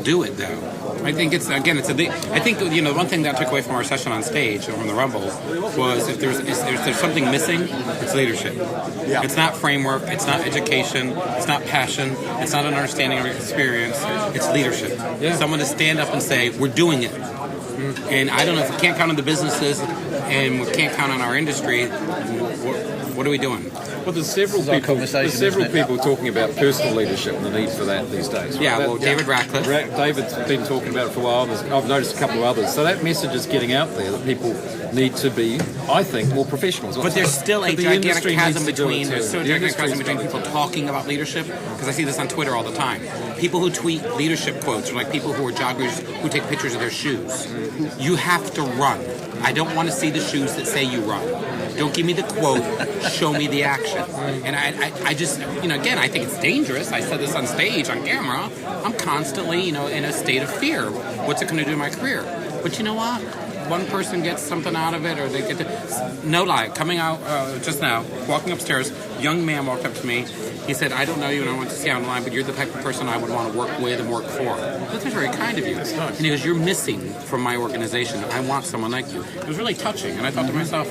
do it though. I think it's again. I think the one thing that I took away from our session on stage from the Rumble was if there's something missing, it's leadership. Yeah. It's not framework. It's not education. It's not passion. It's not an understanding of your experience. It's leadership. Yeah. Someone to stand up and say, "We're doing it." And I don't know if we can't count on the businesses and we can't count on our industry. What are we doing? Well, there's several people talking about personal leadership and the need for that these days. Right? Yeah, David Ratcliffe. David's been talking about it for a while. I've noticed a couple of others. So that message is getting out there that people need to be, I think, more professionals. But there's still a gigantic chasm between people talking about leadership, because I see this on Twitter all the time. People who tweet leadership quotes are like people who are joggers who take pictures of their shoes. You have to run. I don't want to see the shoes that say you run. Don't give me the quote, show me the action. And I just, again, I think it's dangerous. I said this on stage, on camera. I'm constantly, in a state of fear. What's it going to do to my career? But you know what? One person gets something out of it, or they get no lie. Coming out just now, walking upstairs, a young man walked up to me. He said, "I don't know you and I went to see you online, but you're the type of person I would want to work with and work for." That's very kind of you. That's nice. And he goes, "You're missing from my organization. I want someone like you." It was really touching. And I thought to myself,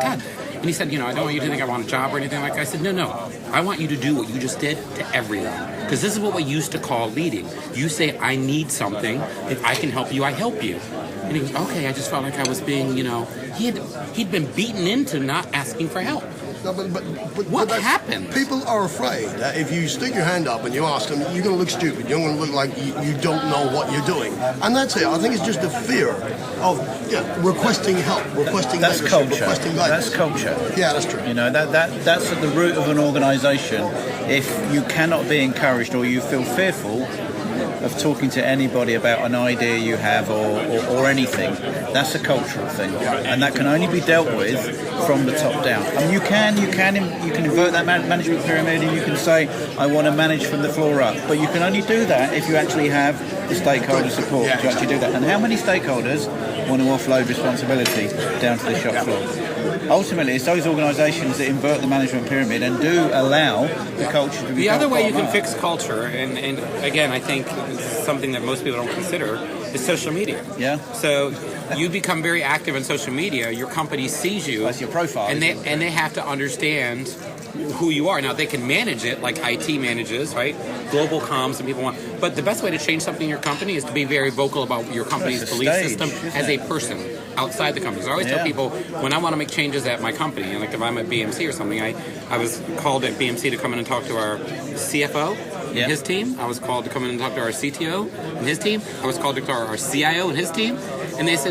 God. And he said, "I don't want you to think I want a job or anything like that." I said, No. I want you to do what you just did to everyone. Because this is what we used to call leading. You say, "I need something. If I can help you, I help you." And he goes, "Okay, I just felt like I was being, he'd been beaten into not asking for help." No, but what happened? People are afraid that if you stick your hand up and you ask them, you're going to look stupid. You're going to look like you don't know what you're doing. And that's it. I think it's just the fear of requesting help, requesting that's culture. Requesting guidance. That's culture. Yeah, that's true. That's at the root of an organisation. If you cannot be encouraged or you feel fearful of talking to anybody about an idea you have or anything, that's a cultural thing, and that can only be dealt with from the top down. I mean, you can invert that management pyramid, and you can say, "I want to manage from the floor up," but you can only do that if you actually have the stakeholder support to actually do that. And how many stakeholders want to offload responsibility down to the shop floor? Ultimately, it's those organisations that invert the management pyramid and do allow the culture to be. The other way you can fix culture, and again, I think something that most people don't consider, is social media. Yeah. So you become very active on social media. Your company sees you. That's your profile. And they have to understand who you are. Now, they can manage it like IT manages, right? Global comms and people want. But the best way to change something in your company is to be very vocal about your company's belief system as a person outside the company. So I always tell people, when I want to make changes at my company, and like if I'm at BMC or something, I was called at BMC to come in and talk to our CFO and his team. I was called to come in and talk to our CTO and his team. I was called to talk to our CIO and his team. And they said,